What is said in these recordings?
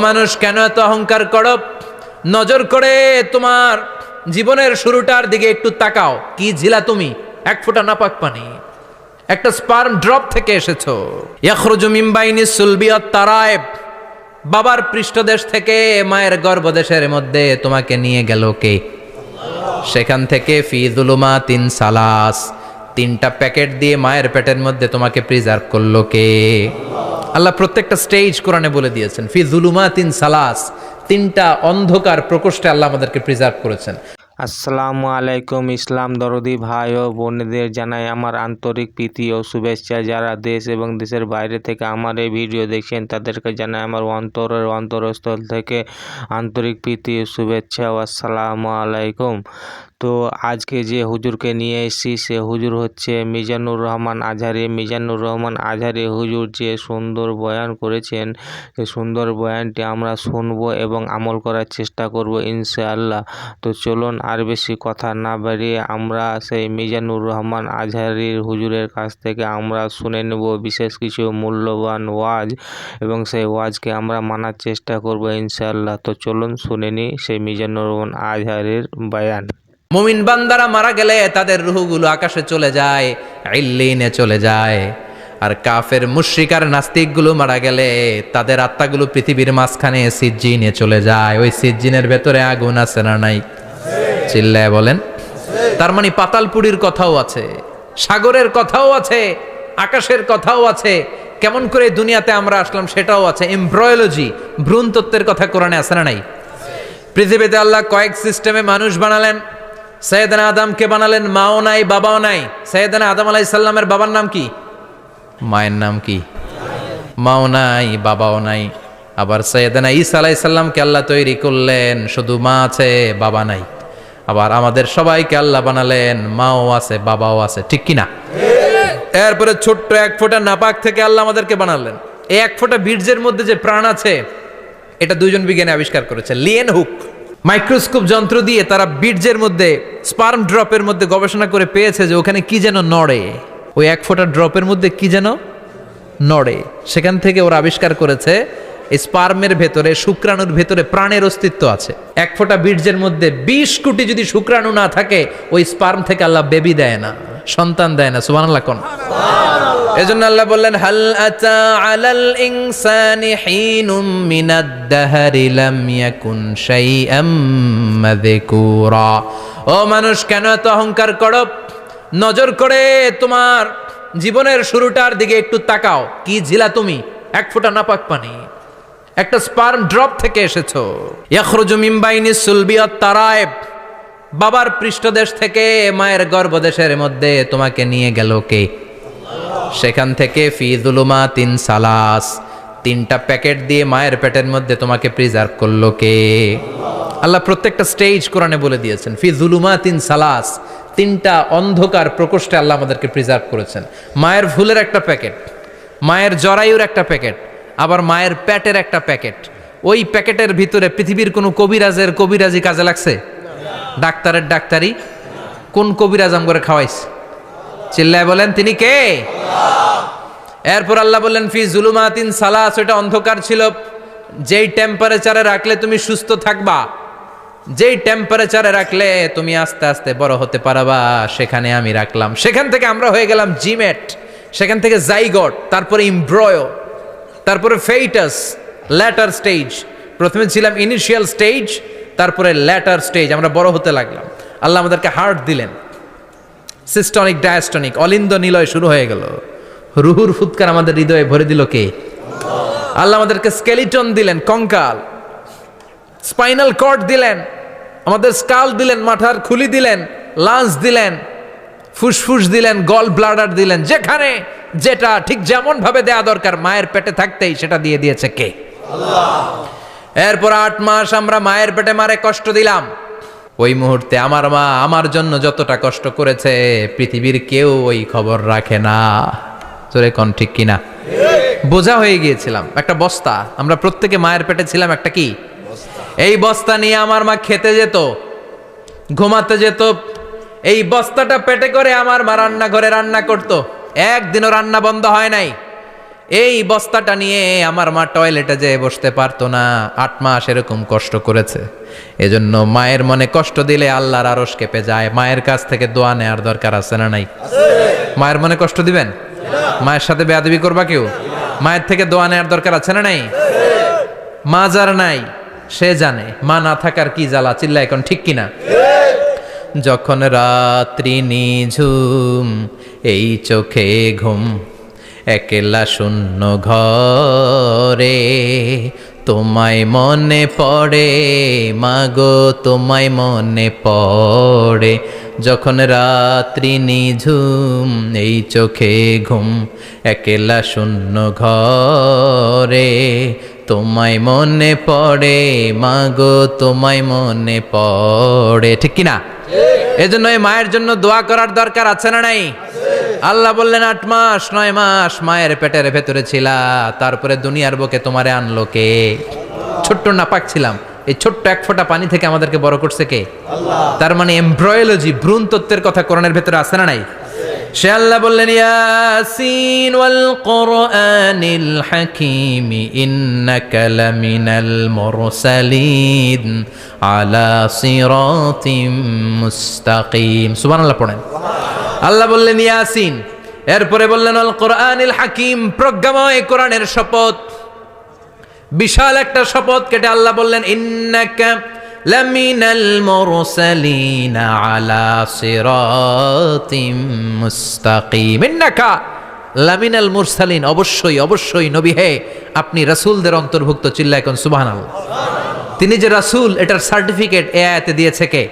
মানুষ কেন এত অহংকার করো? নজর করে তোমার জীবনের শুরুটার দিকে একটু তাকাও। কি ঝিলা তুমি? এক ফোঁটা নাপাক পানি, একটা স্পার্ম ড্রপ থেকে এসেছো। ইয়াখরুজু মিন বাইনিস সুলবি ওয়াত তারায়েব, বাবার পৃষ্ঠদেশ থেকে মায়ের গর্ভদেশের মধ্যে তোমাকে নিয়ে গেল কে? সেখান থেকে ফি যুলুমাতিন সালাস, তিনটা প্যাকেট দিয়ে মায়ের পেটের মধ্যে তোমাকে প্রিজার্ভ করলো কে? আল্লাহ প্রত্যেকটা স্টেজ কোরআনে বলে দিয়েছেন। ফি যুলুমাতিন সালাস, তিনটা অন্ধকার প্রকোষ্ঠে আল্লাহ আমাদেরকে প্রিজার্ভ করেছেন। আসসালামু আলাইকুম। ইসলাম দরদি ভাই ও বোনেদের জানাই আমার আন্তরিক প্রীতি ও শুভেচ্ছা। যারা দেশ এবং দেশের বাইরে থেকে আমার এই ভিডিও দেখছেন তাদেরকে জানাই আমার অন্তরের অন্তরস্থল থেকে আন্তরিক প্রীতি ও শুভেচ্ছা ও আসসালামু আলাইকুম। তো আজকে যে হুজুরকে নিয়ে এসেছি সে হুজুর হচ্ছে মিজানুর রহমান আজহারি। মিজানুর রহমান আজহারি হুজুর যে সুন্দর বয়ান করেছেন, সেই সুন্দর বয়ানটি আমরা শুনবো এবং আমল করার চেষ্টা করব ইনশাআল্লাহ। তো চলুন আর বেশি কথা না বাড়িয়ে আমরা সেই মিজানুর রহমান আজহারির হুজুরের কাছ থেকে আমরা শুনে নেব বিশেষ কিছু মূল্যবান ওয়াজ, এবং সেই ওয়াজকে আমরা মানার চেষ্টা করব ইনশাআল্লাহ। তো চলুন শুনে নিই সেই মিজানুর রহমান আজহারির বয়ান। মুমিন বান্দারা মারা গেলে তাদের রূহগুলো আকাশে চলে যায়, ইল্লিনে চলে যায়। আর কাফের মুশরিক আর নাস্তিকগুলো মারা গেলে তাদের আত্মাগুলো পৃথিবীর মাঝখানে সিজ্জিনে চলে যায়। ওই সিজ্জিনের ভেতরে আগুন আছে না নাই? চিল্লায় বলেন। তার মানে পাতালপুরীর কথাও আছে, সাগরের কথাও আছে, আকাশের কথাও আছে। কেমন করে দুনিয়াতে আমরা আসলাম সেটাও আছে। এমব্রয়োলজি, ভ্রূণ তত্ত্বের কথা কোরআনে আছে না নাই? পৃথিবীতে আল্লাহ কয়েক সিস্টেমে মানুষ বানালেন। সৈয়দনা আদমকে বানালেন, মাও নাই বাবাও নাই। সৈয়দনা আদম আলাইহিস সালামের বাবার নাম কি? মায়ের নাম কি? মাও নাই বাবাও নাই। আবার সৈয়দনা ঈসা আলাইহিস সালামকে আল্লাহ তৈরি করলেন, শুধু মা আছে বাবা নাই। আবার আমাদের সবাইকে আল্লাহ বানালেন, মাও আছে বাবাও আছে, ঠিক কি না? এরপরে ছোট্ট এক ফোঁটা নাপাক থেকে আল্লাহ আমাদেরকে বানালেন। এই এক ফোঁটা বীর্যের মধ্যে যে প্রাণ আছে এটা দুইজন বিজ্ঞানী আবিষ্কার করেছে। লিয়েন হুক মাইক্রোস্কোপ যন্ত্র দিয়ে তারা বীর্যের মধ্যে স্পার্ম ড্রপের মধ্যে গবেষণা করে পেয়েছে যে ওখানে কি যেন নড়ে। ওই এক ফোঁটা ড্রপের মধ্যে কি যেন নড়ে। সেখান থেকে ওরা আবিষ্কার করেছে এই স্পার্মের ভেতরে, শুক্রাণুর ভেতরে প্রাণের অস্তিত্ব আছে। এক ফোঁটা বীর্যের মধ্যে 20 কোটি যদি শুক্রাণু না থাকে ওই স্পার্ম থেকে আল্লাহ বেবি দেয় না, সন্তান দেয় না। সুবহানাল্লাহ কোন? এজন্য আল্লাহ বললেন, হাল আতা আলাল ইনসানি হিনুম মিনাদ দাহরি লাম ইয়াকুন শাইআম মাযকুরা। ও মানুষ কেন এত অহংকার করো? নজর করে তোমার জীবনের শুরুটার দিকে একটু তাকাও। কি ঝিলা তুমি? এক ফোঁটা নাপাক পানি, একটা স্পার্ম ড্রপ থেকে এসেছো। ইয়াখরুজু মিন বাইনিস সুলবি ওয়াত তারায়েব, বাবার পৃষ্ঠদেশ থেকে মায়ের গর্ভদেশের মধ্যে তোমাকে নিয়ে গেল কে? সেখান থেকে ফি যুলুমাতিন সালাস, তিনটা প্যাকেট দিয়ে মায়ের পেটের মধ্যে তোমাকে প্রিজার্ভ করলো কে? আল্লাহ প্রত্যেকটা স্টেজ কোরআনে বলে দিয়েছেন। ফি যুলুমাতিন সালাস, তিনটা অন্ধকার প্রকোষ্ঠে আল্লাহ আমাদেরকে প্রিজার্ভ করেছেন। মায়ের ভুলের একটা প্যাকেট, মায়ের জরায়ুর একটা প্যাকেট, আবার মায়ের পেটের একটা প্যাকেট। ওই প্যাকেটের ভিতরে পৃথিবীর কোনো কবিরাজের কবিরাজি কাজে লাগছে? ডাক্তারের ডাক্তারি? কোন কবিরাজ আমগরে খাওয়াইছে? চিল্লায় বলেন তিনি কে? এরপর আল্লাহ বললেন ফি যুলুমাতিন সালাস, ওটা অন্ধকার ছিল। যেই টেম্পারেচারে রাখলে তুমি সুস্থ থাকবা, যেই টেম্পারেচারে রাখলে তুমি আস্তে আস্তে বড় হতে পারবা, সেখানে আমি রাখলাম। সেখান থেকে আমরা হয়ে গেলাম জিমেট, সেখান থেকে জাইগট, তারপরে ইমব্রয়ো, তারপরে ফেইটাস, ল্যাটার স্টেজ। প্রথমে ছিলাম ইনিশিয়াল স্টেজ, তারপরে ল্যাটার স্টেজ, আমরা বড় হতে লাগলাম। আল্লাহ আমাদেরকে হার্ট দিলেন, সিস্টনিক ডায়াস্টনিক, অলিন্দ নিলয় শুরু হয়ে গেল। রুহুর ফুৎকার আমাদের হৃদয়ে ভরে দিল কে? আল্লাহ আমাদেরকে স্কেলিটন দিলেন, কঙ্কাল, স্পাইনাল কর্ড দিলেন, আমাদের স্কাল দিলেন, মাথার খুলি দিলেন, লাঞ্চ দিলেন, ফুসফুস দিলেন, গল ব্লাডার দিলেন। যেখানে যেটা ঠিক যেমন ভাবে দেয়া দরকার মায়ের পেটে থাকতেই সেটা দিয়ে দিয়েছে কে? আল্লাহ। এরপর 8 মাস আমরা মায়ের পেটে মারে কষ্ট দিলাম। ওই মুহূর্তে আমার মা আমার জন্য যতটা কষ্ট করেছে পৃথিবীর কেউ ওই খবর রাখে না। জোরে কোন ঠিক কিনা? বোঝা হয়ে গিয়েছিলাম, একটা বস্তা। আমরা প্রত্যেকে মায়ের পেটে ছিলাম একটা কি? এই বস্তা নিয়ে আমার মা খেতে যেত, ঘুমাতে যেত। এই বস্তাটা পেটে করে আমার মা রান্নাঘরে রান্না করত। একদিনও রান্না বন্ধ হয় নাই। এই বস্তাটা নিয়ে আমার মা টয়লেটে যেয়ে বসতে পারতো না, 8 মাস এরকম কষ্ট করেছে। এজন্য মায়ের মনে কষ্ট দিলে আল্লাহর আরশ কেঁপে যায়। মায়ের কাছ থেকে দোয়া নেওয়ার দরকার আছে না নাই? মায়ের মনে কষ্ট দিবেন? মায়ের সাথে বেয়াদবি করবা কেউ? মায়ের থেকে দোয়া নেওয়ার দরকার আছে না নাই? মা যার নাই সে জানে মা না থাকার কি জ্বালা। চিল্লা এখন ঠিক কিনা? যখন রাত্রি নিঝুম এই চোখে ঘুম, একলা শূন্য ঘরে, তোমায় মনে পড়ে মাগো, তোমায় মনে পড়ে। যখন রাত্রি নিঝুম এই চোখে ঘুম, একলা শূন্য ঘরে, তোমায় মনে পড়ে মাগো, তোমায় মনে পড়ে। ঠিক কিনা? এজন্য এই মায়ের জন্য দোয়া করার দরকার আছে না নাই? আল্লাহ বললেন 8 মাস 9 মাস মায়ের পেটের ভেতরে ছিলা, তারপরে দুনিয়ার বুকে তোমারে আনলো কে? ছোট্ট নাপাক ছিলাম, এই ছোট্ট এক ফোঁটা পানি থেকে আমাদেরকে বড় করছে কে? আল্লাহ। তার মানে এমব্রয়োলজি, ভ্রূণ তত্ত্বের কথা কোরআনের ভেতরে আছে না নাই? সে আল্লাহ বললেন ইয়াসিন ওয়াল কোরআনিল হাকিম ইন্নাকা লামিনাল মুরসালিন আলা সিরাতিম মুস্তাকিম। সুবহানাল্লাহ পড়েন। আল্লাহ বললেন ইয়াসিন, এরপরে বললেন আল কোরআনিল হাকিম, প্রজ্ঞাময় কোরআনের শপথ। বিশাল একটা শপথ কেটে আল্লাহ বললেন ইন্নাকা লামিনাল মুরসালিন আলা সিরাতিম মুস্তাকিম। ইন্নাকা লামিনাল মুরসালিন, অবশ্যই অবশ্যই নবী হে আপনি রাসূলদের অন্তর্ভুক্ত। চিল্লায় কোন সুবহানাল্লাহ। তিনি যে রাসূল এটার সার্টিফিকেট এই আয়াতে দিয়েছে কে?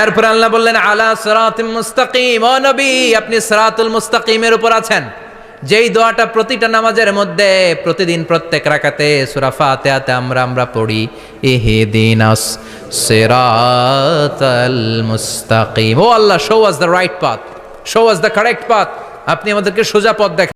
এরপর আল্লাহ বললেন আলা সিরাতিম মুস্তাকিম, ও নবী আপনি সিরাতুল মুস্তাকিমের উপর আছেন। যেই দোয়াটা প্রতিটা নামাজের মধ্যে প্রতিদিন প্রত্যেক রাকাতে সূরা ফাতিহাতে আমরা পড়ি, ইহদিনাস সিরাতাল মুস্তাকিম। ও আল্লাহ, show us the right path, show us the correct path. আপনি আমাদেরকে সোজা পথ দেখান।